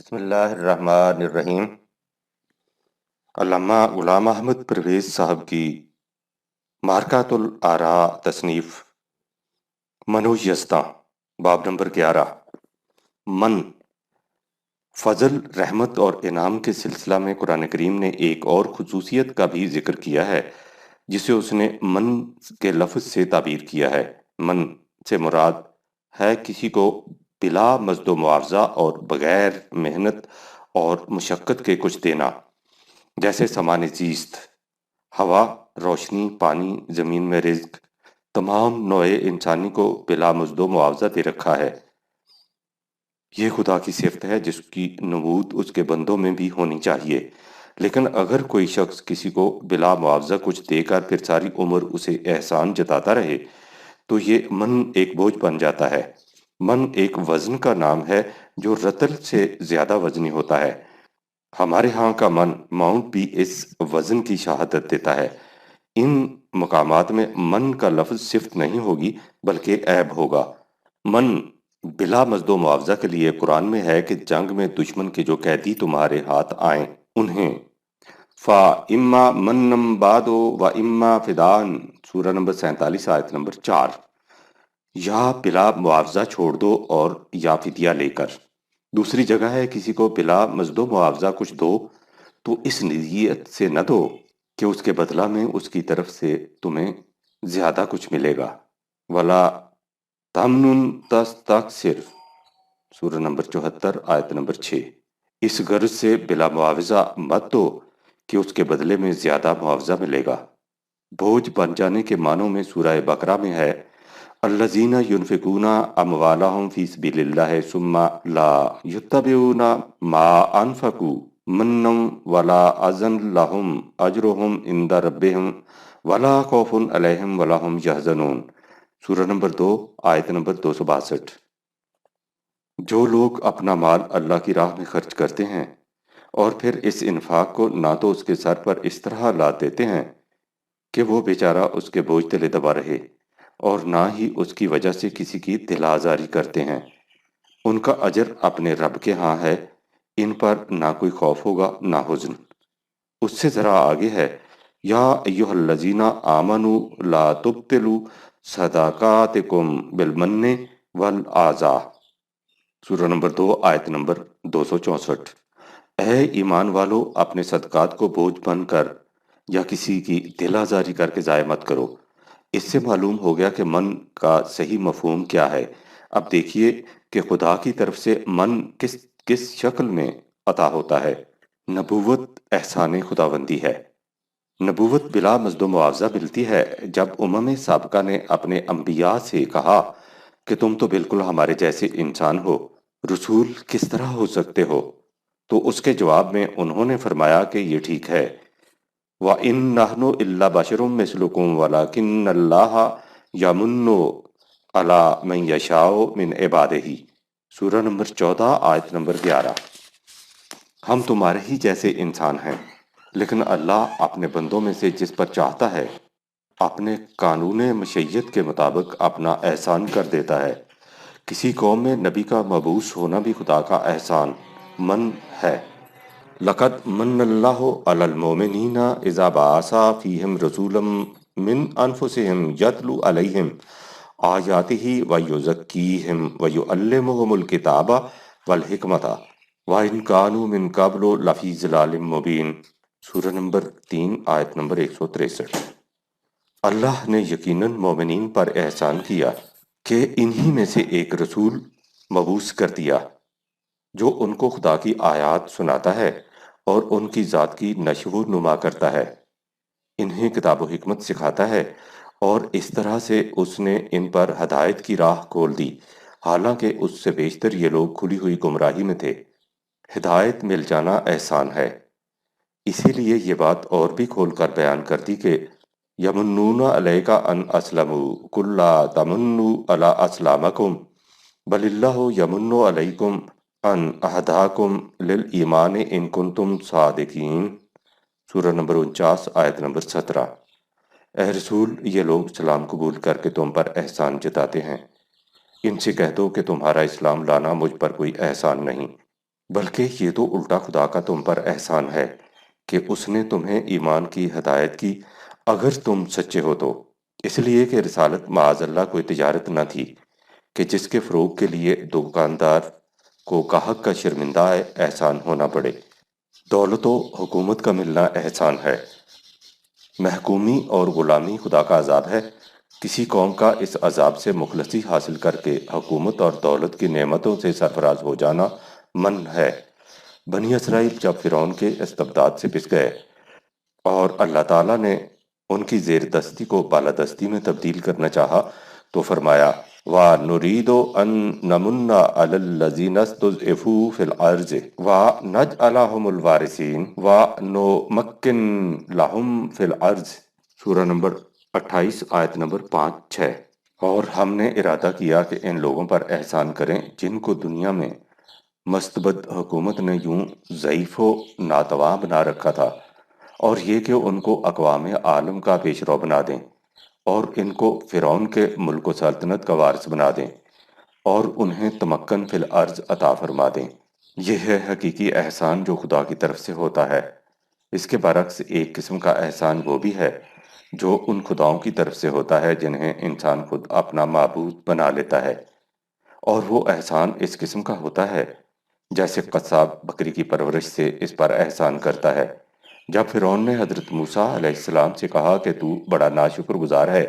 بسم اللہ الرحمن الرحیم۔ علامہ غلام احمد پرویز صاحب کی مارکات الآراء تصنیف منو یزداں، باب نمبر 11۔ من، فضل، رحمت اور انعام کے سلسلہ میں قرآن کریم نے ایک اور خصوصیت کا بھی ذکر کیا ہے جسے اس نے من کے لفظ سے تعبیر کیا ہے۔ من سے مراد ہے کسی کو بلا مزد و معاوضہ اور بغیر محنت اور مشقت کے کچھ دینا، جیسے سامان زیست، ہوا، روشنی، پانی، زمین میں رزق، تمام نوع انسانی کو بلا مزد و معاوضہ دے رکھا ہے۔ یہ خدا کی صفت ہے جس کی نمود اس کے بندوں میں بھی ہونی چاہیے، لیکن اگر کوئی شخص کسی کو بلا معاوضہ کچھ دے کر پھر ساری عمر اسے احسان جتاتا رہے تو یہ من ایک بوجھ بن جاتا ہے۔ من ایک وزن کا نام ہے جو رطل سے زیادہ وزنی ہوتا ہے۔ ہمارے ہاں کا من ماؤنٹ بھی اس وزن کی شہادت دیتا ہے۔ ان مقامات میں من کا لفظ صفت نہیں ہوگی بلکہ عیب ہوگا۔ من بلا مزد و معاوضہ کے لیے قرآن میں ہے کہ جنگ میں دشمن کے جو قیدی تمہارے ہاتھ آئیں انہیں فَإِمَّا مَنًّا بَعْدُ وَإِمَّا فِدَاءً، سورہ نمبر 47 آیت نمبر 4، یا بلا معاوضہ چھوڑ دو اور یا فدیہ لے کر۔ دوسری جگہ ہے کسی کو بلا مزد و معاوضہ کچھ دو تو اس نیت سے نہ دو کہ اس کے بدلہ میں اس کی طرف سے تمہیں زیادہ کچھ ملے گا۔ وَلَا تَمْنُن تَسْتَكْثِرْ، سورہ نمبر 74 آیت نمبر 6۔ اس غرض سے بلا معاوضہ مت دو کہ اس کے بدلے میں زیادہ معاوضہ ملے گا۔ بوجھ بن جانے کے معنوں میں سورہ بقرہ میں ہے الذین ينفقون اموالهم فی سبیل اللہ ثم لا یتبعون ما انفقوا منا ولا اذى لهم اجرهم عند ربهم ولا خوف علیہم ولا هم يحزنون، سورہ نمبر 2 آیت نمبر 262۔ جو لوگ اپنا مال اللہ کی راہ میں خرچ کرتے ہیں اور پھر اس انفاق کو نہ تو اس کے سر پر اس طرح لاد دیتے ہیں کہ وہ بیچارہ اس کے بوجھ تلے دبا رہے اور نہ ہی اس کی وجہ سے کسی کی دل آزاری کرتے ہیں، ان کا اجر اپنے رب کے ہاں ہے، ان پر نہ کوئی خوف ہوگا نہ حزن۔ اس سے ذرا آگے ہے یا ایہا الذین آمنوا لا تبطلوا صدقاتکم بالمن والعذا، سورہ نمبر 2 آیت نمبر 264۔ اے ایمان والو، اپنے صدقات کو بوجھ بن کر یا کسی کی دل آزاری کر کے ضائع مت کرو۔ اس سے معلوم ہو گیا کہ من کا صحیح مفہوم کیا ہے۔ اب دیکھیے کہ خدا کی طرف سے من کس کس شکل میں عطا ہوتا ہے۔ نبوت احسان خداوندی ہے۔ نبوت بلا مزد و معاوضہ ملتی ہے جب سابقہ نے اپنے انبیاء سے کہا کہ تم تو بالکل ہمارے جیسے انسان ہو، رسول کس طرح ہو سکتے ہو؟ تو اس کے جواب میں انہوں نے فرمایا کہ یہ ٹھیک ہے، وَإِن نَحْنُ إِلَّا بَشَرٌ مِثْلُكُمْ وَلَكِنَّ اللَّهَ يَمُنُّ عَلَىٰ مَن يَشَاءُ مِنْ عِبَادِهِ، سورہ نمبر 14 آیت نمبر 11۔ ہم تمہارے ہی جیسے انسان ہیں، لیکن اللہ اپنے بندوں میں سے جس پر چاہتا ہے اپنے قانون مشیت کے مطابق اپنا احسان کر دیتا ہے۔ کسی قوم میں نبی کا مبعوث ہونا بھی خدا کا احسان من ہے۔ لقد من اللہ علی المؤمنین اذا بعث فیہم رسولا من انفسہم یتلو علیہم آیاتہ ویزکیہم ویعلمہم الکتاب والحکمۃ وإن كانوا من قبل لفی ضلال مبین، سورہ نمبر 3 آیت نمبر 163۔ اللہ نے یقیناً مومنین پر احسان کیا کہ انہی میں سے ایک رسول مبعوث کر دیا جو ان کو خدا کی آیات سناتا ہے اور ان کی ذات کی نشو و نما کرتا ہے، انہیں کتاب و حکمت سکھاتا ہے، اور اس طرح سے اس نے ان پر ہدایت کی راہ کھول دی، حالانکہ اس سے بیشتر یہ لوگ کھلی ہوئی گمراہی میں تھے۔ ہدایت مل جانا احسان ہے۔ اسی لیے یہ بات اور بھی کھول کر بیان کر دی کہ یمنون علیک ان اسلموا قل لا تمنوا علی اسلامکم بل اللہ یمن علیکم ان اہداکم للایمان ان کنتم صادقین، سورہ نمبر 49 آیت نمبر 17۔ اے رسول، یہ لوگ اسلام قبول کر کے تم پر احسان جتاتے ہیں، ان سے کہہ دو کہ تمہارا اسلام لانا مجھ پر کوئی احسان نہیں، بلکہ یہ تو الٹا خدا کا تم پر احسان ہے کہ اس نے تمہیں ایمان کی ہدایت کی، اگر تم سچے ہو تو۔ اس لیے کہ رسالت معاذ اللہ کوئی تجارت نہ تھی کہ جس کے فروغ کے لیے دکاندار کو گاہک کا شرمندہ احسان ہونا پڑے۔ دولت و حکومت کا ملنا احسان ہے، محکومی اور غلامی خدا کا عذاب ہے۔ کسی قوم کا اس عذاب سے مخلصی حاصل کر کے حکومت اور دولت کی نعمتوں سے سرفراز ہو جانا من ہے۔ بنی اسرائیل جب فرعون کے استبداد سے پس گئے اور اللہ تعالیٰ نے ان کی زیر دستی کو بالادستی میں تبدیل کرنا چاہا تو فرمایا وَنُرِيدُ أَن نَمُنَّ عَلَى الَّذِينَ اسْتُضْعِفُوا فِي الْأَرْضِ وَنَجْعَلَهُمُ الْوَارِثِينَ وَنُمَكِّنَ لَهُمْ فِي الْأَرْضِ سورہ نمبر 28 آیت نمبر 5-6۔ اور ہم نے ارادہ کیا کہ ان لوگوں پر احسان کریں جن کو دنیا میں مستبد حکومت نے یوں ضعیف و ناتواں بنا رکھا تھا، اور یہ کہ ان کو اقوام عالم کا پیش رو بنا دیں، اور ان کو فرعون کے ملک و سلطنت کا وارث بنا دیں، اور انہیں تمکن فی الارض عطا فرما دیں۔ یہ ہے حقیقی احسان جو خدا کی طرف سے ہوتا ہے۔ اس کے برعکس ایک قسم کا احسان وہ بھی ہے جو ان خداؤں کی طرف سے ہوتا ہے جنہیں انسان خود اپنا معبود بنا لیتا ہے، اور وہ احسان اس قسم کا ہوتا ہے جیسے قصاب بکری کی پرورش سے اس پر احسان کرتا ہے۔ جب فرعون نے حضرت موسیٰ علیہ السلام سے کہا کہ تو بڑا ناشکر گزار ہے،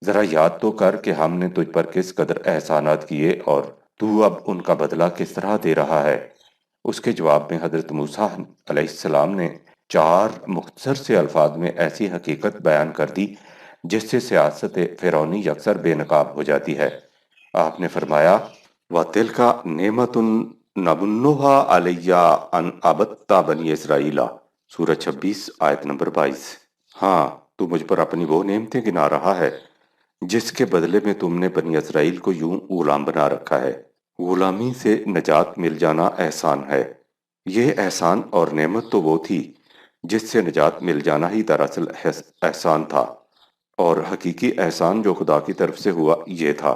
ذرا یاد تو کر کہ ہم نے تجھ پر کس قدر احسانات کیے اور تو اب ان کا بدلہ کس طرح دے رہا ہے۔ اس کے جواب میں حضرت موسیٰ علیہ السلام نے 4 مختصر سے الفاظ میں ایسی حقیقت بیان کر دی جس سے سیاست فرعونی یکسر بے نقاب ہو جاتی ہے۔ آپ نے فرمایا وَتِلْكَ نِعْمَةٌ نَمُنُّهَا عَلَيَّ أَنْ عَبَدْتَ بَنِي اسرائیل سورہ 26 آیت نمبر 22۔ ہاں، تو مجھ پر اپنی وہ نعمتیں گنا رہا ہے جس کے بدلے میں تم نے بنی اسرائیل کو یوں غلام بنا رکھا ہے۔ غلامی سے نجات مل جانا احسان ہے۔ یہ احسان اور نعمت تو وہ تھی جس سے نجات مل جانا ہی دراصل احسان تھا، اور حقیقی احسان جو خدا کی طرف سے ہوا یہ تھا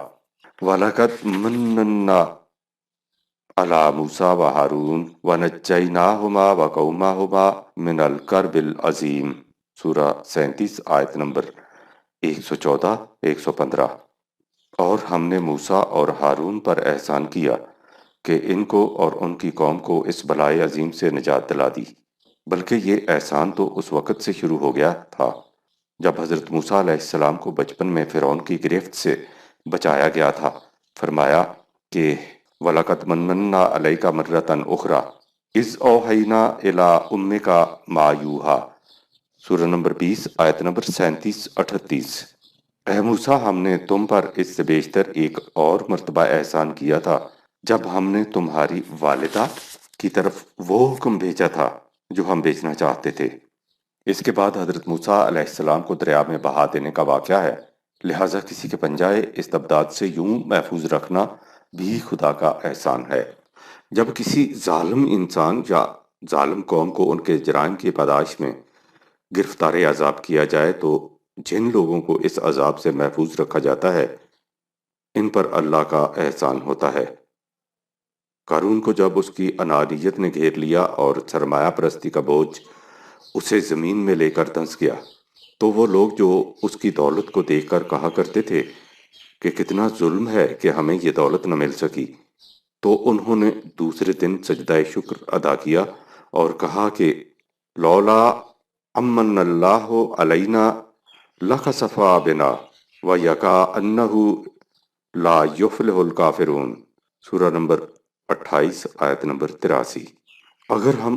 وَلَقَدْ مَنَّنَّا عَلَى مُوسَىٰ وَهَارُونَ وَنَجَّيْنَاهُمَا وَقَوْمَهُمَا مِنَ الْكَرْبِ الْعَظِيمِ سورہ 37 آیت نمبر 114-115۔ اور ہم نے موسیٰ اور ہارون پر احسان کیا کہ ان کو اور ان کی قوم کو اس بلائے عظیم سے نجات دلا دی۔ بلکہ یہ احسان تو اس وقت سے شروع ہو گیا تھا جب حضرت موسیٰ علیہ السلام کو بچپن میں فرعون کی گرفت سے بچایا گیا تھا۔ فرمایا کہ وَلَقَدْ مَنَّنَّا عَلَيْكَ مَرَّةً أُخْرَىٰ إِذْ أَوْحَيْنَا إِلَىٰ أُمِّكَ مَا يُوحَىٰ سورہ نمبر 20 آیت نمبر 37-38۔ اے موسیٰ، ہم نے تم پر اس سے بیشتر ایک اور مرتبہ احسان کیا تھا جب ہم نے تمہاری والدہ کی طرف وہ حکم بھیجا تھا جو ہم بھیجنا چاہتے تھے۔ اس کے بعد حضرت موسیٰ علیہ السلام کو دریا میں بہا دینے کا واقعہ ہے، لہٰذا کسی کے پنجائے استبداد سے یوں محفوظ رکھنا بھی خدا کا احسان ہے۔ جب کسی ظالم انسان یا ظالم قوم کو ان کے جرائم کی پاداش میں گرفتار عذاب کیا جائے تو جن لوگوں کو اس عذاب سے محفوظ رکھا جاتا ہے ان پر اللہ کا احسان ہوتا ہے۔ قارون کو جب اس کی انانیت نے گھیر لیا اور سرمایہ پرستی کا بوجھ اسے زمین میں لے کر دھنس گیا تو وہ لوگ جو اس کی دولت کو دیکھ کر کہا کرتے تھے کہ کتنا ظلم ہے کہ ہمیں یہ دولت نہ مل سکی، تو انہوں نے دوسرے دن سجدہ شکر ادا کیا اور کہا کہ لولا امن اللہ علینا لخسف بنا وَيَكَأَنَّهُ لا يفلح الکافرون سورہ نمبر 28 آیت نمبر 83۔ اگر ہم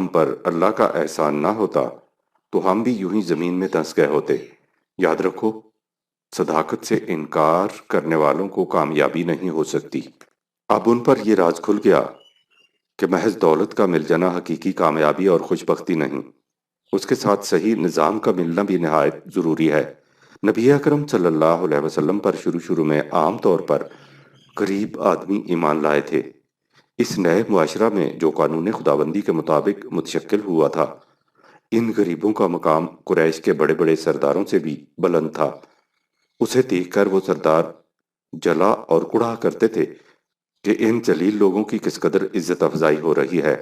پر اللہ کا احسان نہ ہوتا تو ہم بھی یوں ہی زمین میں دھنس گئے ہوتے۔ یاد رکھو، صداقت سے انکار کرنے والوں کو کامیابی نہیں ہو سکتی۔ اب ان پر یہ راز کھل گیا کہ محض دولت کا مل جانا حقیقی کامیابی اور خوش بختی نہیں، اس کے ساتھ صحیح نظام کا ملنا بھی نہایت ضروری ہے۔ نبی اکرم صلی اللہ علیہ وسلم پر شروع میں عام طور پر غریب آدمی ایمان لائے تھے۔ اس نئے معاشرہ میں جو قانون خداوندی کے مطابق متشکل ہوا تھا، ان غریبوں کا مقام قریش کے بڑے بڑے سرداروں سے بھی بلند تھا۔ اسے دیکھ کر وہ سردار جلا اور کڑھا کرتے تھے کہ ان جلیل لوگوں کی کس قدر عزت افزائی ہو رہی ہے۔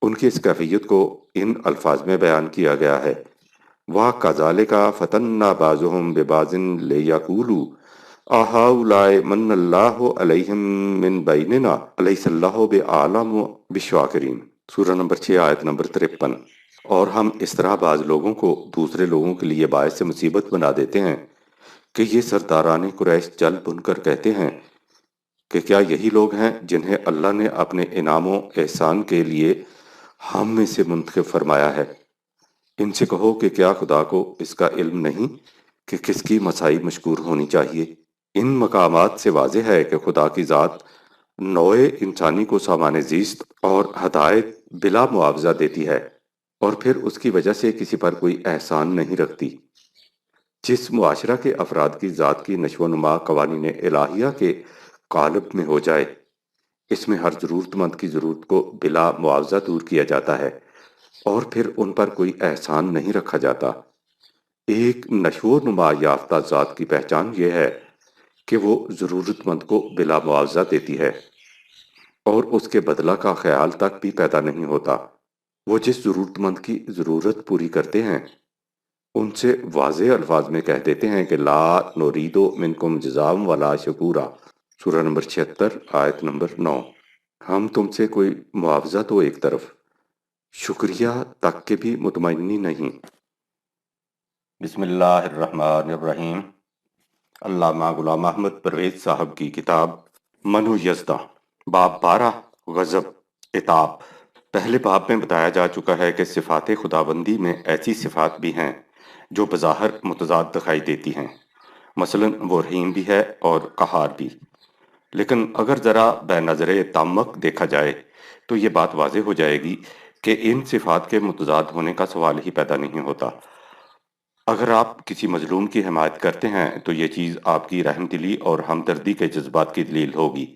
ان کی اس کیفیت کو ان الفاظ میں بیان کیا گیا ہے: وَكَذَلِكَ فَتَنَّا بَعْضَهُم بِبَعْضٍ لِيَقُولُوا أَهَٰؤُلَاءِ مَنَّ اللَّهُ عَلَيْهِم مِّن بَيْنِنَا أَلَيْسَ اللَّهُ بِأَعْلَمَ بِالشَّاكِرِينَ۔ سورہ نمبر 6 آیت نمبر 53۔ اور ہم اس طرح بعض لوگوں کو دوسرے لوگوں کے لیے باعث مصیبت بنا دیتے ہیں کہ یہ سرداران قریش چل بن کر کہتے ہیں کہ کیا یہی لوگ ہیں جنہیں اللہ نے اپنے انعام و احسان کے لیے ہم میں سے منتخب فرمایا ہے۔ ان سے کہو کہ کیا خدا کو اس کا علم نہیں کہ کس کی مسائی مشکور ہونی چاہیے۔ ان مقامات سے واضح ہے کہ خدا کی ذات نوع انسانی کو سامان زیست اور ہدایت بلا معاوضہ دیتی ہے، اور پھر اس کی وجہ سے کسی پر کوئی احسان نہیں رکھتی۔ جس معاشرہ کے افراد کی ذات کی نشو و نما قوانین الہیہ کے قالب میں ہو جائے، اس میں ہر ضرورت مند کی ضرورت کو بلا معاوضہ دور کیا جاتا ہے، اور پھر ان پر کوئی احسان نہیں رکھا جاتا۔ ایک نشو و نما یافتہ ذات کی پہچان یہ ہے کہ وہ ضرورت مند کو بلا معاوضہ دیتی ہے، اور اس کے بدلہ کا خیال تک بھی پیدا نہیں ہوتا۔ وہ جس ضرورت مند کی ضرورت پوری کرتے ہیں ان سے واضح الفاظ میں کہہ دیتے ہیں کہ لا نرید منکم جزاء ولا شکورا۔ سورہ نمبر 76 آیت نمبر 9۔ ہم تم سے کوئی معاوضہ تو ایک طرف، شکریہ تک کے بھی مطمئنی نہیں۔ بسم اللہ الرحمن الرحیم۔ علامہ غلام احمد پرویز صاحب کی کتاب منو یزدہ، باب 12، غضب، عتاب۔ پہلے باب میں بتایا جا چکا ہے کہ صفات خداوندی میں ایسی صفات بھی ہیں جو بظاہر متضاد دکھائی دیتی ہیں، مثلا وہ رحیم بھی ہے اور قہار بھی، لیکن اگر ذرا بے نظر تعمق دیکھا جائے تو یہ بات واضح ہو جائے گی کہ ان صفات کے متضاد ہونے کا سوال ہی پیدا نہیں ہوتا۔ اگر آپ کسی مظلوم کی حمایت کرتے ہیں تو یہ چیز آپ کی رحم دلی اور ہمدردی کے جذبات کی دلیل ہوگی،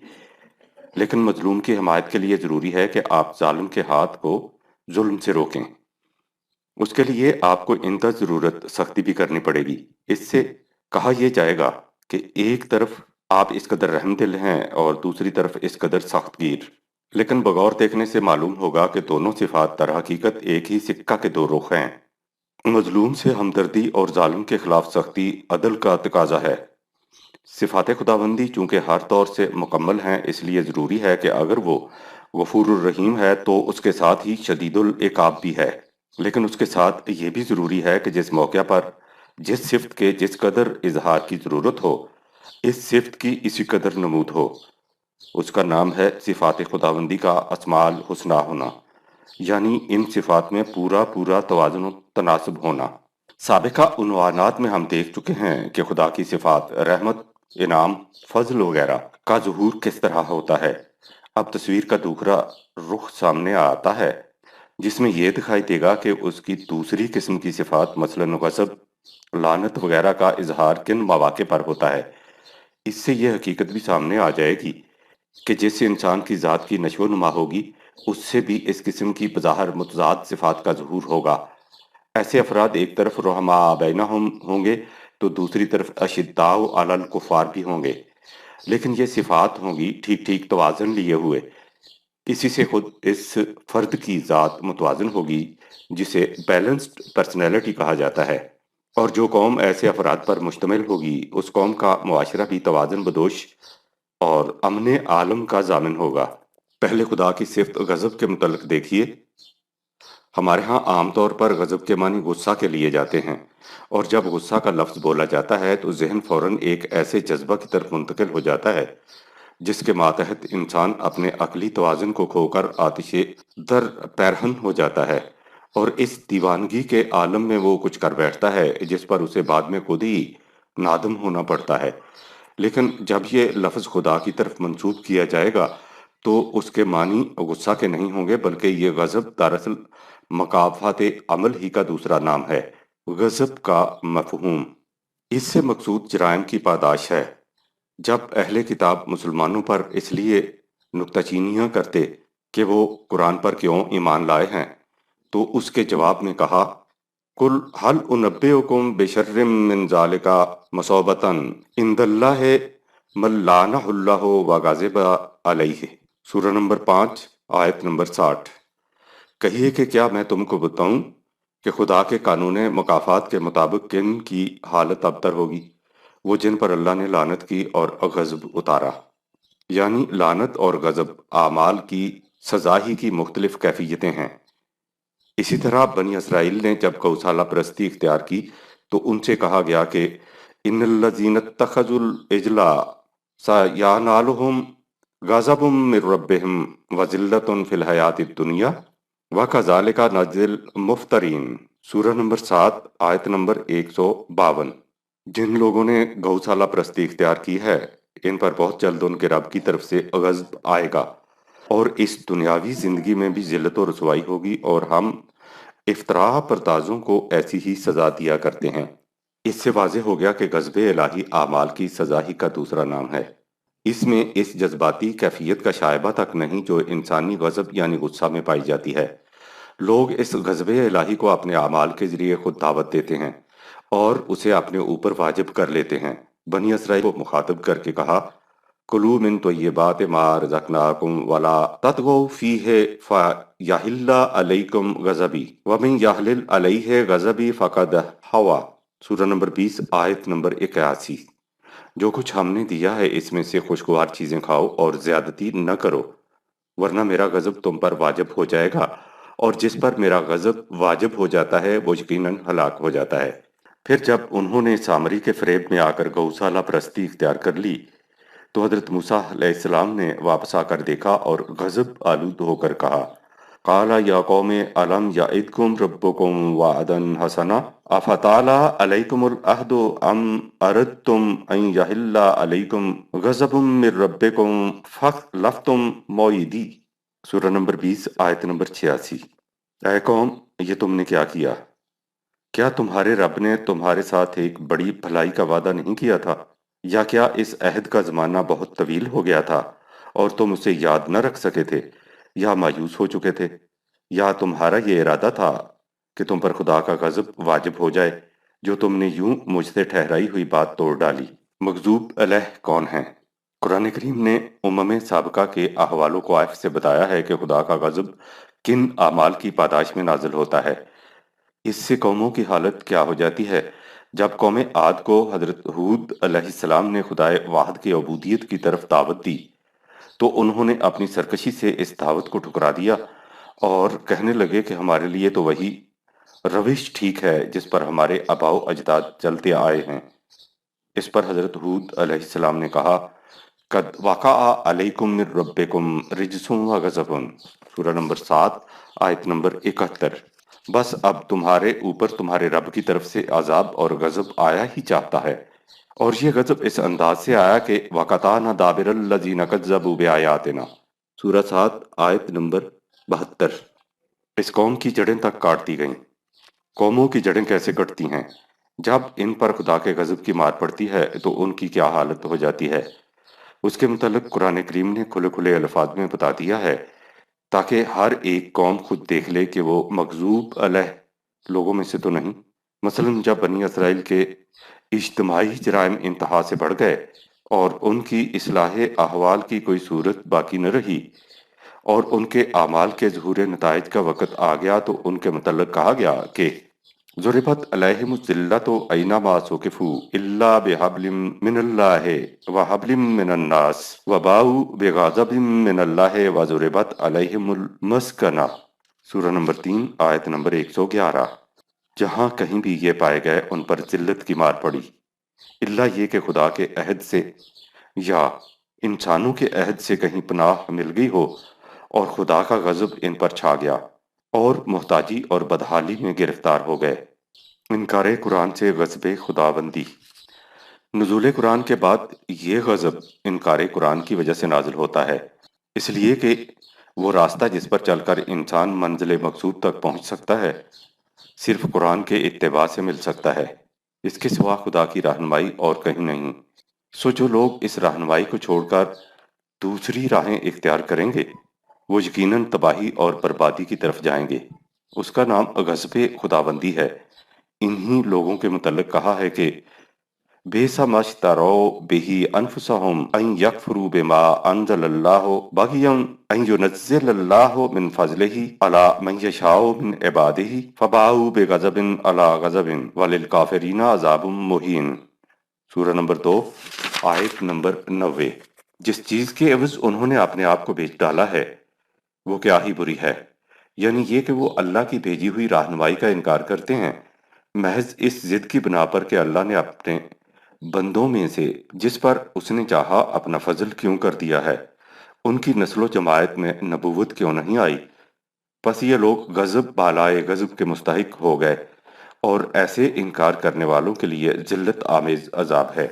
لیکن مظلوم کی حمایت کے لیے ضروری ہے کہ آپ ظالم کے ہاتھ کو ظلم سے روکیں۔ اس کے لیے آپ کو اندر ضرورت سختی بھی کرنی پڑے گی۔ اس سے کہا یہ جائے گا کہ ایک طرف آپ اس قدر رحم دل ہیں اور دوسری طرف اس قدر سخت گیر، لیکن بغور دیکھنے سے معلوم ہوگا کہ دونوں صفات در حقیقت ایک ہی سکہ کے دو رخ ہیں۔ مظلوم سے ہمدردی اور ظالم کے خلاف سختی عدل کا تقاضا ہے۔ صفات خداوندی چونکہ ہر طور سے مکمل ہیں، اس لیے ضروری ہے کہ اگر وہ غفور الرحیم ہے تو اس کے ساتھ ہی شدید العقاب بھی ہے، لیکن اس کے ساتھ یہ بھی ضروری ہے کہ جس موقع پر جس صفت کے جس قدر اظہار کی ضرورت ہو، اس صفت کی اسی قدر نمود ہو۔ اس کا نام ہے صفات خداوندی کا اسماء الحسنی ہونا، یعنی ان صفات میں پورا توازن و تناسب ہونا۔ سابقہ عنوانات میں ہم دیکھ چکے ہیں کہ خدا کی صفات رحمت، انعام، فضل وغیرہ کا ظہور کس طرح ہوتا ہے۔ اب تصویر کا دوسرا رخ سامنے آتا ہے جس میں یہ دکھائی دے گا کہ اس کی دوسری قسم کی صفات مثلا غضب، لعنت وغیرہ کا اظہار کن مواقع پر ہوتا ہے۔ اس سے یہ حقیقت بھی سامنے آ جائے گی کہ جس انسان کی ذات کی نشو و نما ہوگی اس سے بھی اس قسم کی بظاہر متضاد صفات کا ظہور ہوگا۔ ایسے افراد ایک طرف رحماء بینہم ہوں گے تو دوسری طرف اشداء علی الکفار بھی ہوں گے، لیکن یہ صفات ہوں گی ٹھیک ٹھیک توازن لیے ہوئے۔ اسی سے خود اس فرد کی ذات متوازن ہوگی جسے بیلنسڈ پرسنالٹی کہا جاتا ہے، اور جو قوم ایسے افراد پر مشتمل ہوگی اس قوم کا معاشرہ بھی توازن بدوش اور امن عالم کا ضامن ہوگا۔ پہلے خدا کی صفت غضب کے متعلق دیکھیے۔ ہمارے ہاں عام طور پر غضب کے معنی غصہ کے لیے جاتے ہیں، اور جب غصہ کا لفظ بولا جاتا ہے تو ذہن فوراً ایک ایسے جذبہ کی طرف منتقل ہو جاتا ہے جس کے ماتحت انسان اپنے عقلی توازن کو کھو کر آتش در پیرہن ہو جاتا ہے، اور اس دیوانگی کے عالم میں وہ کچھ کر بیٹھتا ہے جس پر اسے بعد میں خود ہی نادم ہونا پڑتا ہے۔ لیکن جب یہ لفظ خدا کی طرف منسوب کیا جائے گا تو اس کے معنی غصہ کے نہیں ہوں گے، بلکہ یہ غضب دراصل مکافات عمل ہی کا دوسرا نام ہے۔ غضب کا مفہوم، اس سے مقصود جرائم کی پاداش ہے۔ جب اہل کتاب مسلمانوں پر اس لیے نکتہ چینیاں کرتے کہ وہ قرآن پر کیوں ایمان لائے ہیں تو اس کے جواب میں کہا قل هل انبئکم بشر من ذالک مثوبۃ عند اللہ من لعنہ اللہ و غضب علیہ، سورہ نمبر 5 آیت نمبر 60۔ کہیے کہ کیا میں تم کو بتاؤں کہ خدا کے قانون مکافات کے مطابق کن کی حالت ابتر ہوگی؟ وہ جن پر اللہ نے لعنت کی اور غضب اتارا۔ یعنی لعنت اور غضب اعمال کی سزا ہی کی مختلف کیفیتیں ہیں۔ اسی طرح بنی اسرائیل نے جب گوشالہ پرستی اختیار کی تو ان سے کہا گیا کہ ان الذین اتخذوا العجل سینالہم غضب من ربہم وذلۃ فی الحیاۃ الدنیا وکذالک نجزی المفترین، سورہ نمبر 7 آیت نمبر 152۔ جن لوگوں نے گوشالہ پرستی اختیار کی ہے ان پر بہت جلد ان کے رب کی طرف سے غضب آئے گا اور اس دنیاوی زندگی میں بھی ذلت و رسوائی ہوگی، اور ہم افطراء پردازوں کو ایسی ہی سزا دیا کرتے ہیں۔ اس سے واضح ہو گیا کہ غضب الہی اعمال کی سزا ہی کا دوسرا نام ہے۔ اس میں اس جذباتی کیفیت کا شائبہ تک نہیں جو انسانی غضب یعنی غصہ میں پائی جاتی ہے۔ لوگ اس غضب الہی کو اپنے اعمال کے ذریعے خود دعوت دیتے ہیں اور اسے اپنے اوپر واجب کر لیتے ہیں۔ بنی اسرائیل کو مخاطب کر کے کہا کلوا من طیبات ما رزقناکم ولا تطغوا فیہ فیحل علیکم غضبی ومن یحلل علیہ غضبی فقد حوی، سورہ نمبر 20 آیت نمبر 81۔ جو کچھ ہم نے دیا ہے اس میں سے خوشگوار چیزیں کھاؤ اور زیادتی نہ کرو، ورنہ میرا غضب تم پر واجب ہو جائے گا، اور جس پر میرا غضب واجب ہو جاتا ہے وہ یقیناً ہلاک ہو جاتا ہے۔ پھر جب انہوں نے سامری کے فریب میں آ کر گوشالہ پرستی اختیار کر لی تو حضرت موسیٰ علیہ السلام نے واپس آ کر دیکھا اور غضب آلود ہو کر کہا قال یا قوم الم یعدکم ربکم وعدا حسنا افطال علیکم العہد ام اردتم ان یحل علیکم غضب من ربکم فاخلفتم موعدی، سورہ نمبر 20 آیت نمبر 86۔ اے قوم، یہ تم نے کیا کیا؟ کیا تمہارے رب نے تمہارے ساتھ ایک بڑی بھلائی کا وعدہ نہیں کیا تھا؟ یا کیا اس عہد کا زمانہ بہت طویل ہو گیا تھا اور تم اسے یاد نہ رکھ سکے تھے یا مایوس ہو چکے تھے؟ یا تمہارا یہ ارادہ تھا کہ تم پر خدا کا غضب واجب ہو جائے جو تم نے یوں مجھ سے ٹھہرائی ہوئی بات توڑ ڈالی؟ مغضوب علیہ کون ہیں؟ قرآن کریم نے سابقہ کے احوال و کوائف سے بتایا ہے کہ خدا کا غضب کن اعمال کی پاداش میں نازل ہوتا ہے۔ اس سے قوموں کی حالت کیا ہو جاتی ہے؟ جب قوم عاد کو حضرت ہود علیہ السلام نے خدائے واحد کی عبودیت کی طرف دعوت دی تو انہوں نے اپنی سرکشی سے اس دعوت کو ٹھکرا دیا اور کہنے لگے کہ ہمارے لیے تو وہی روش ٹھیک ہے جس پر ہمارے آباء و اجداد چلتے آئے ہیں۔ اس پر حضرت ہود علیہ السلام نے کہا قد وقع علیکم من ربکم رجس و غضب، سورہ نمبر 7 آیت نمبر 71۔ بس اب تمہارے اوپر تمہارے رب کی طرف سے عذاب اور غضب آیا ہی چاہتا ہے، اور یہ غضب اس انداز سے آیا کہ وَقَطَعْنَا دَابِرَ الَّذِينَ كَذَّبُوا بِآيَاتِنَا، سورہ 7 آیت نمبر 72۔ اس قوم کی جڑیں تک کاٹ دی گئیں۔ قوموں کی جڑیں کیسے کٹتی ہیں؟ جب ان پر خدا کے غضب کی مار پڑتی ہے تو ان کی کیا حالت ہو جاتی ہے؟ اس کے متعلق قرآن کریم نے کھلے کھلے الفاظ میں بتا دیا ہے تاکہ ہر ایک قوم خود دیکھ لے کہ وہ مغضوب علیہ لوگوں میں سے تو نہیں۔ مثلا جب بنی اسرائیل کے اجتماعی جرائم انتہا سے بڑھ گئے اور ان کی اصلاح احوال کی کوئی صورت باقی نہ رہی اور ان کے اعمال کے ظہور نتائج کا وقت آ گیا تو ان کے متعلق کہا گیا کہ ضربت علیہم الذلۃ اینما ثقفوا الا بحبل من اللہ وحبل من الناس وباؤوا بغضب من اللہ وضربت علیہم المسکنہ، سورہ نمبر 3 آیت نمبر 111۔ جہاں کہیں بھی یہ پائے گئے ان پر ذلت کی مار پڑی، اللہ یہ کہ خدا کے عہد سے یا انسانوں کے عہد سے کہیں پناہ مل گئی ہو اور خدا کا غضب ان پر چھا گیا اور محتاجی اور بدحالی میں گرفتار ہو گئے۔ انکار قرآن سے غضب خداوندی۔ نزول قرآن کے بعد یہ غضب انکار قرآن کی وجہ سے نازل ہوتا ہے، اس لیے کہ وہ راستہ جس پر چل کر انسان منزل مقصود تک پہنچ سکتا ہے صرف قرآن کے اتباع سے مل سکتا ہے، اس کے سوا خدا کی رہنمائی اور کہیں نہیں۔ سو جو لوگ اس رہنمائی کو چھوڑ کر دوسری راہیں اختیار کریں گے وہ یقیناً تباہی اور بربادی کی طرف جائیں گے۔ اس کا نام غضب خداوندی ہے۔ انہی لوگوں کے متعلق کہا ہے کہ بیسا مشترو بہی انفسہم ان یکفروا بما انزل اللہ بغیا ان ینزل اللہ من فضلہ علی من یشاء من عبادہ فباؤوا بغضب علی غضب وللکافرین عذاب مہین۔ سورہ نمبر 2 آیت نمبر 90۔ جس چیز کے عوض انہوں نے اپنے آپ کو بیچ ڈالا ہے وہ کیا ہی بری ہے، یعنی یہ کہ وہ اللہ کی بھیجی ہوئی رہنمائی کا انکار کرتے ہیں، محض اس ضد کی بنا پر کہ اللہ نے اپنے بندوں میں سے جس پر اس نے چاہا اپنا فضل کیوں کر دیا ہے، ان کی نسل و جماعت میں نبوت کیوں نہیں آئی، پس یہ لوگ غضب بالائے غضب کے مستحق ہو گئے، اور ایسے انکار کرنے والوں کے لیے ذلت آمیز عذاب ہے۔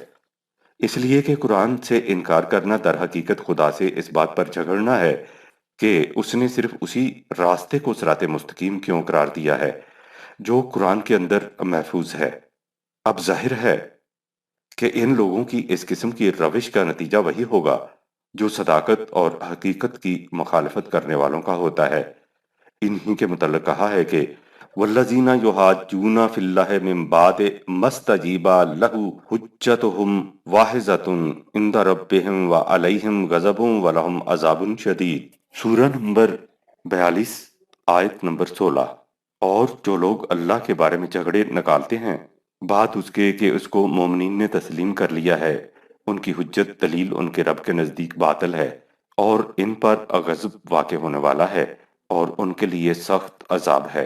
اس لیے کہ قرآن سے انکار کرنا در حقیقت خدا سے اس بات پر جھگڑنا ہے کہ اس نے صرف اسی راستے کو صراط مستقیم کیوں قرار دیا ہے جو قرآن کے اندر محفوظ ہے۔ اب ظاہر ہے کہ ان لوگوں کی اس قسم کی روش کا نتیجہ وہی ہوگا جو صداقت اور حقیقت کی مخالفت کرنے والوں کا ہوتا ہے۔ انہی کے متعلق کہا ہے کہ والذین یحاجون فی اللہ من بعد ما استجیب لہ حجتہم واضحۃ عند ربہم وعلیہم غضب ولہم عذاب شدید۔ سورہ نمبر 42 آیت نمبر 16۔ اور جو لوگ اللہ کے بارے میں جھگڑے نکالتے ہیں بات اس کے کہ اس کو مومنین نے تسلیم کر لیا ہے، ان کی حجت دلیل ان کے رب کے نزدیک باطل ہے، اور ان پر غضب واقع ہونے والا ہے اور ان کے لیے سخت عذاب ہے۔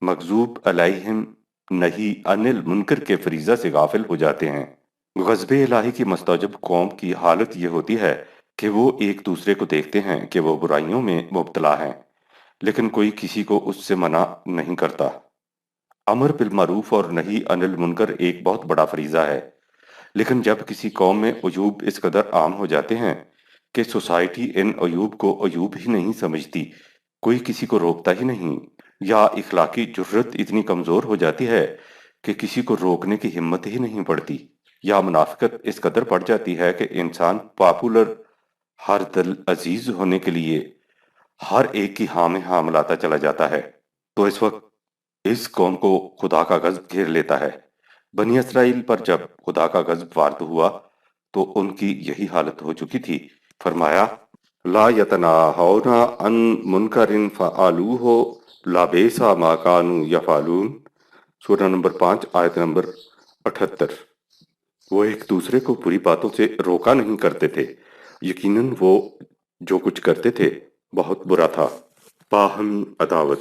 مغضوب علیہم نہی عن المنکر کے فریضہ سے غافل ہو جاتے ہیں۔ غضب الہی کی مستوجب قوم کی حالت یہ ہوتی ہے کہ وہ ایک دوسرے کو دیکھتے ہیں کہ وہ برائیوں میں مبتلا ہیں، لیکن کوئی کسی کو اس سے منع نہیں کرتا۔ امر بالمعروف اور نہی عن المنکر ایک بہت بڑا فریضہ ہے، لیکن جب کسی قوم میں عیوب اس قدر عام ہو جاتے ہیں کہ سوسائٹی ان عیوب کو عیوب ہی نہیں سمجھتی، کوئی کسی کو روکتا ہی نہیں، یا اخلاقی جرت اتنی کمزور ہو جاتی ہے کہ کسی کو روکنے کی ہمت ہی نہیں پڑتی، یا منافقت اس قدر بڑھ جاتی ہے کہ انسان پاپولر، ہر دل عزیز ہونے کے لیے ہر ایک کی ہاں میں ہاں ملاتا چلا جاتا ہے، تو اس وقت اس قوم کو خدا کا غضب گھیر لیتا ہے۔ بنی اسرائیل پر جب خدا کا غضب وارد ہوا تو ان کی یہی حالت ہو چکی تھی۔ فرمایا لا یتناہون عن منکر فعلوہ لبئس ما کانوا یفعلون۔ سورہ نمبر 5 آیت نمبر 78۔ وہ ایک دوسرے کو بری باتوں سے روکا نہیں کرتے تھے، یقیناً وہ جو کچھ کرتے تھے بہت برا تھا۔ باہمی عداوت۔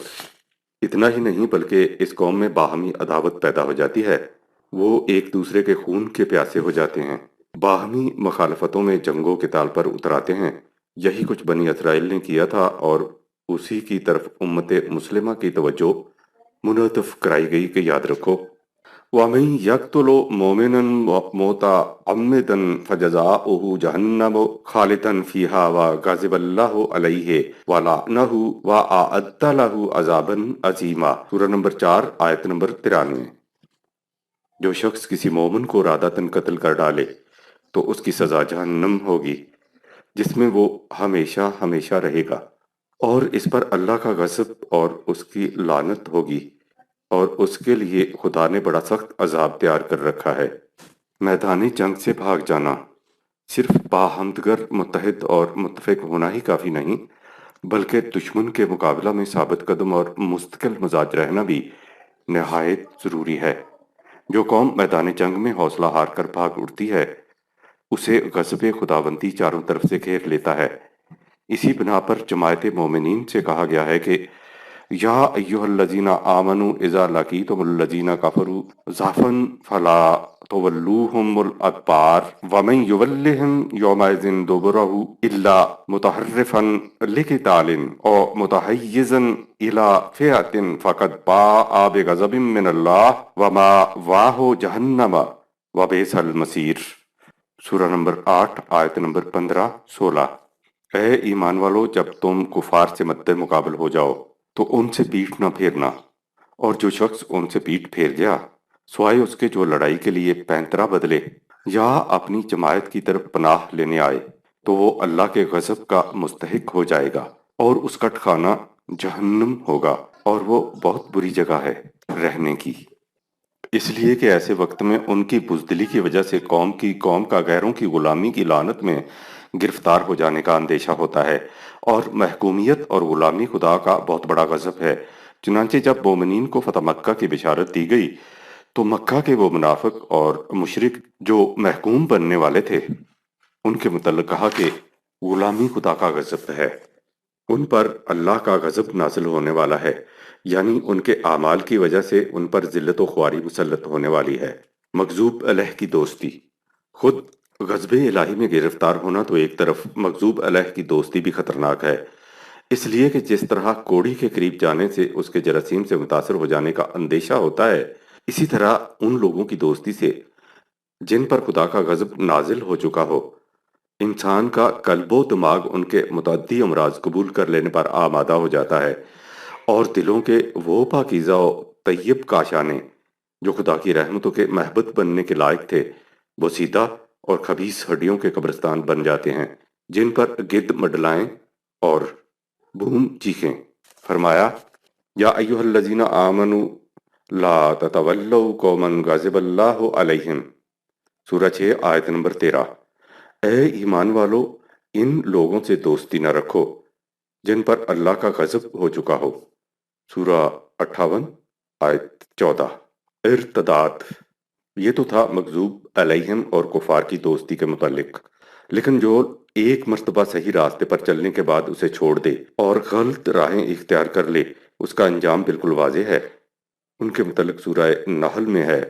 اتنا ہی نہیں بلکہ اس قوم میں باہمی عداوت پیدا ہو جاتی ہے، وہ ایک دوسرے کے خون کے پیاسے ہو جاتے ہیں، باہمی مخالفتوں میں جنگوں کے تال پر اتراتے ہیں۔ یہی کچھ بنی اسرائیل نے کیا تھا، اور اسی کی طرف امت مسلمہ کی توجہ منعطف کرائی گئی کہ یاد رکھو وَمَن يَقْتُلْ مُؤْمِنًا مُتَعَمِّدًا فَجَزَاؤُهُ جَهَنَّمُ خَالِدًا فِيهَا وَغَضِبَ اللَّهُ عَلَيْهِ وَلَعْنَهُ وَأَعَدَّ لَهُ عَذَابًا عَظِيمًا۔ سورہ نمبر 4 آیت نمبر 93۔ جو شخص کسی مومن کو ارادتاً قتل کر ڈالے تو اس کی سزا جہنم ہوگی، جس میں وہ ہمیشہ ہمیشہ رہے گا، اور اس پر اللہ کا غضب اور اس کی لعنت ہوگی، اور اس کے لیے خدا نے بڑا سخت عذاب تیار کر رکھا ہے۔ میدان جنگ سے بھاگ جانا صرف باہمدگر متحد اور متفق ہونا ہی کافی نہیں، بلکہ دشمن کے مقابلہ میں ثابت قدم اور مستقل مزاج رہنا بھی نہایت ضروری ہے۔ جو قوم میدان جنگ میں حوصلہ ہار کر بھاگ اٹھتی ہے اسے غضب خداوندی چاروں طرف سے گھیر لیتا ہے۔ اسی بنا پر جماعت مومنین سے کہا گیا ہے کہ یا ایہا الذین آمنوا اذا لقیتم الذین کفروا زحفا فلا تولوہم الادبار ومن یولہم یومئذ دبرہ الا متحرفا لقتال او متحیزا الی فئۃ فقد باء بغضب من اللہ ومأواہ جہنم وبئس المصیر۔ سورہ نمبر 8 آیت نمبر 15-16۔ اے ایمان والو، جب تم کفار سے مد مقابل ہو جاؤ تو ان سے پیٹھ نہ پھیرنا، اور جو شخص ان سے پیٹھ پھیر گیا سوائے اس کے جو لڑائی کے لیے پینترا بدلے یا اپنی جماعت کی طرف پناہ لینے آئے تو وہ اللہ کے غضب کا مستحق ہو جائے گا، اور اس کا ٹھکانہ جہنم ہوگا، اور وہ بہت بری جگہ ہے رہنے کی۔ اس لیے کہ ایسے وقت میں ان کی بزدلی کی وجہ سے قوم کا غیروں کی غلامی کی لعنت میں گرفتار ہو جانے کا اندیشہ ہوتا ہے، اور محکومیت اور غلامی خدا کا بہت بڑا غضب ہے۔ چنانچہ جب مومنین کو فتح مکہ کی بشارت دی گئی تو مکہ کے وہ منافق اور مشرک جو محکوم بننے والے تھے، ان کے متعلق کہا کہ غلامی خدا کا غضب ہے، ان پر اللہ کا غضب نازل ہونے والا ہے، یعنی ان کے اعمال کی وجہ سے ان پر ذلت و خواری مسلط ہونے والی ہے۔ مغضوب علیہ کی دوستی۔ خود غضب الہی میں گرفتار ہونا تو ایک طرف، مغضوب علیہ کی دوستی بھی خطرناک ہے، اس لیے کہ جس طرح کوڑی کے قریب جانے سے اس کے جراثیم سے متاثر ہو جانے کا اندیشہ ہوتا ہے، اسی طرح ان لوگوں کی دوستی سے جن پر خدا کا غضب نازل ہو چکا ہو، انسان کا قلب و دماغ ان کے متعدی امراض قبول کر لینے پر آمادہ ہو جاتا ہے، اور دلوں کے وہ پاکیزہ و طیب کاشانے جو خدا کی رحمتوں کے محبت بننے کے لائق تھے، وہ سیدھا اور خبیث ہڈیوں کے قبرستان بن جاتے ہیں جن پر گرد مڈلائیں اور بوم چیخیں۔ فرمایا، یا ایہا الذین آمنوا لا تتولوا قوما غضب اللہ علیہم، سورہ 6 آیت نمبر 13۔ اے ایمان والو، ان لوگوں سے دوستی نہ رکھو جن پر اللہ کا غضب ہو چکا ہو، سورہ 58 آیت 14۔ ارتداد، یہ تو تھا مغضوب علیہم اور کفار کی دوستی کے متعلق، لیکن جو ایک مرتبہ صحیح راستے پر چلنے کے بعد اسے چھوڑ دے اور غلط راہیں اختیار کر لے، اس کا انجام بالکل واضح ہے۔ ان کے متعلق سورہ نحل میں ہے،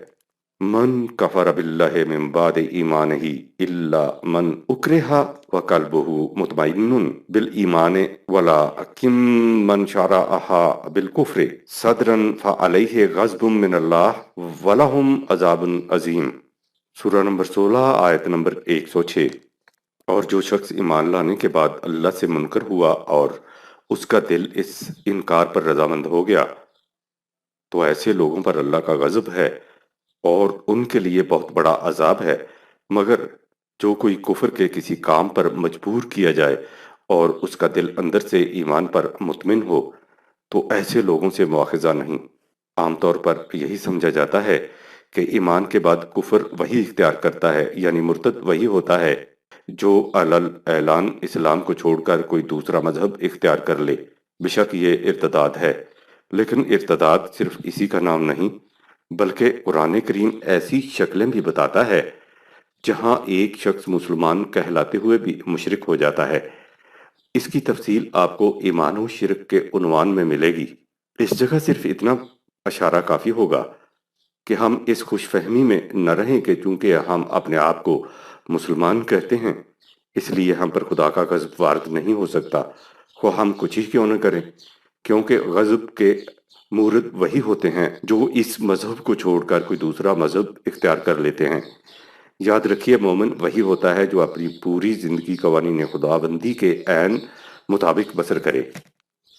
من کفر باللہ من بعد ایمانہ الا من اکرہ وقلبہ مطمئن بالایمان ولکن من شرح بالکفر صدرا فعلیہ غضب من اللہ ولہم عذاب عظیم، سورہ نمبر 16 آیت نمبر 106۔ اور جو شخص ایمان لانے کے بعد اللہ سے منکر ہوا اور اس کا دل اس انکار پر رضامند ہو گیا، تو ایسے لوگوں پر اللہ کا غضب ہے اور ان کے لیے بہت بڑا عذاب ہے۔ مگر جو کوئی کفر کے کسی کام پر مجبور کیا جائے اور اس کا دل اندر سے ایمان پر مطمئن ہو، تو ایسے لوگوں سے مواخذہ نہیں۔ عام طور پر یہی سمجھا جاتا ہے کہ ایمان کے بعد کفر وہی اختیار کرتا ہے، یعنی مرتد وہی ہوتا ہے جو علل اعلان اسلام کو چھوڑ کر کوئی دوسرا مذہب اختیار کر لے۔ بے شک یہ ارتداد ہے، لیکن ارتداد صرف اسی کا نام نہیں، بلکہ قرآن کریم ایسی شکلیں بھی بتاتا ہے جہاں ایک شخص مسلمان کہلاتے ہوئے بھی مشرک ہو جاتا ہے۔ اس کی تفصیل آپ کو ایمان و شرک کے عنوان میں ملے گی۔ اس جگہ صرف اتنا اشارہ کافی ہوگا کہ ہم اس خوش فہمی میں نہ رہیں کہ چونکہ ہم اپنے آپ کو مسلمان کہتے ہیں اس لیے ہم پر خدا کا غضب وارد نہیں ہو سکتا، خواہ ہم کچھ ہی کیوں نہ کریں، کیونکہ غضب کے مورد وہی ہوتے ہیں جو اس مذہب کو چھوڑ کر کوئی دوسرا مذہب اختیار کر لیتے ہیں۔ یاد رکھیے، مومن وہی ہوتا ہے جو اپنی پوری زندگی قوانین خداوندی کے عین مطابق بسر کرے۔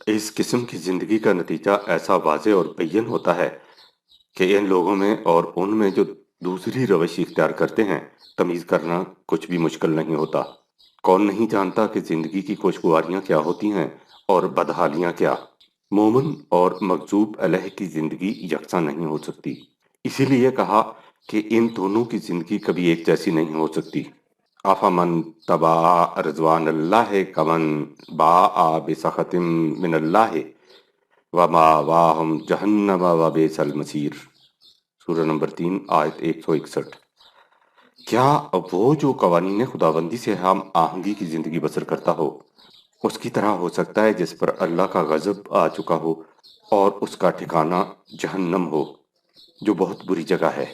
اس قسم کی زندگی کا نتیجہ ایسا واضح اور بین ہوتا ہے کہ ان لوگوں میں اور ان میں جو دوسری روش اختیار کرتے ہیں، تمیز کرنا کچھ بھی مشکل نہیں ہوتا۔ کون نہیں جانتا کہ زندگی کی خوشگواریاں کیا ہوتی ہیں اور بدحالیاں کیا؟ مومن اور مغضوب علیہ کی زندگی یکساں نہیں ہو سکتی، اسی لیے کہا کہ ان دونوں کی زندگی کبھی ایک جیسی نہیں ہو سکتی۔ افمن تبع رضوان اللہ کمن باء بسخط من اللہ ومأواہم جہنم وبئس المصیر، سورہ نمبر 3 آیت 161۔ کیا وہ جو قوانین خداوندی سے ہم آہنگی کی زندگی بسر کرتا ہو اس کی طرح ہو سکتا ہے جس پر اللہ کا غضب آ چکا ہو اور اس کا ٹھکانہ جہنم ہو، جو بہت بری جگہ ہے؟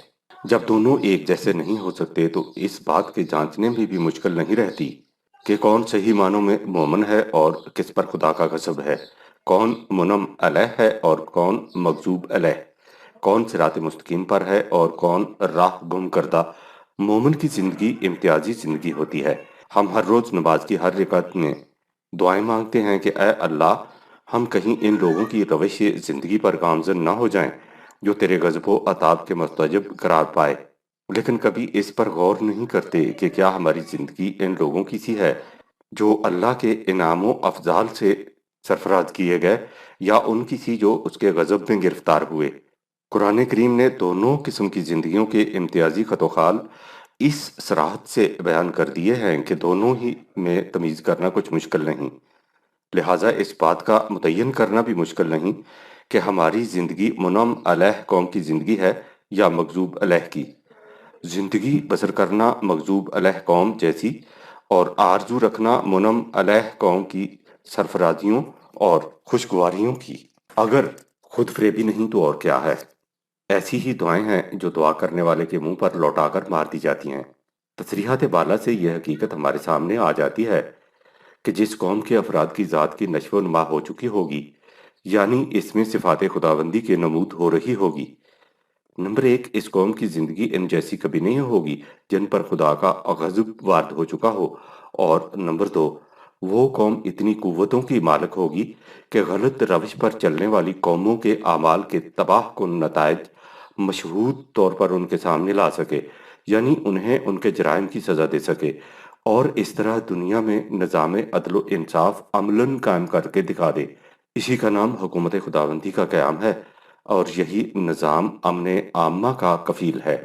جب دونوں ایک جیسے نہیں ہو سکتے تو اس بات کے جانچنے میں بھی مشکل نہیں رہتی کہ کون صحیح معنوں میں مومن ہے اور کس پر خدا کا غضب ہے، کون منعم علیہ ہے اور کون مغضوب علیہ، کون صراط مستقیم پر ہے اور کون راہ گم کردہ۔ مومن کی زندگی امتیازی زندگی ہوتی ہے۔ ہم ہر روز نماز کی ہر رکعت میں دعائیں مانگتے ہیں کہ اے اللہ، ہم کہیں ان لوگوں کی روش زندگی پر گامزن نہ ہو جائیں جو تیرے غضب و عذاب کے مستوجب قرار پائے، لیکن کبھی اس پر غور نہیں کرتے کہ کیا ہماری زندگی ان لوگوں کی سی ہے جو اللہ کے انعام و افضال سے سرفراز کیے گئے، یا ان کی سی جو اس کے غضب میں گرفتار ہوئے۔ قرآن کریم نے دونوں قسم کی زندگیوں کے امتیازی خط و خال اس صراحت سے بیان کر دیے ہیں کہ دونوں ہی میں تمیز کرنا کچھ مشکل نہیں، لہٰذا اس بات کا متعین کرنا بھی مشکل نہیں کہ ہماری زندگی منعم علیہ قوم کی زندگی ہے یا مغضوب علیہ کی۔ زندگی بسر کرنا مغضوب علیہ قوم جیسی اور آرزو رکھنا منعم علیہ قوم کی سرفرازیوں اور خوشگواریوں کی، اگر خود فریبی نہیں تو اور کیا ہے۔ ایسی ہی دعائیں ہیں جو دعا کرنے والے کے منہ پر لوٹا کر مار دی جاتی ہیں۔ تصریحات بالا سے یہ حقیقت ہمارے سامنے آ جاتی ہے کہ جس قوم کے افراد کی ذات کی نشو و نما ہو چکی ہوگی، یعنی اس میں صفات خداوندی کے نمود ہو رہی ہوگی، نمبر ایک، اس قوم کی زندگی ان جیسی کبھی نہیں ہوگی جن پر خدا کا غضب وارد ہو چکا ہو، اور نمبر دو، وہ قوم اتنی قوتوں کی مالک ہوگی کہ غلط روش پر چلنے والی قوموں کے اعمال کے تباہ کن نتائج مشہود طور پر ان کے سامنے لا سکے، یعنی انہیں ان کے جرائم کی سزا دے سکے، اور اس طرح دنیا میں نظام عدل و انصاف عملاً قائم کر کے دکھا دے۔ اسی کا نام حکومت خداوندی کا قیام ہے، اور یہی نظام امن عامہ کا کفیل ہے۔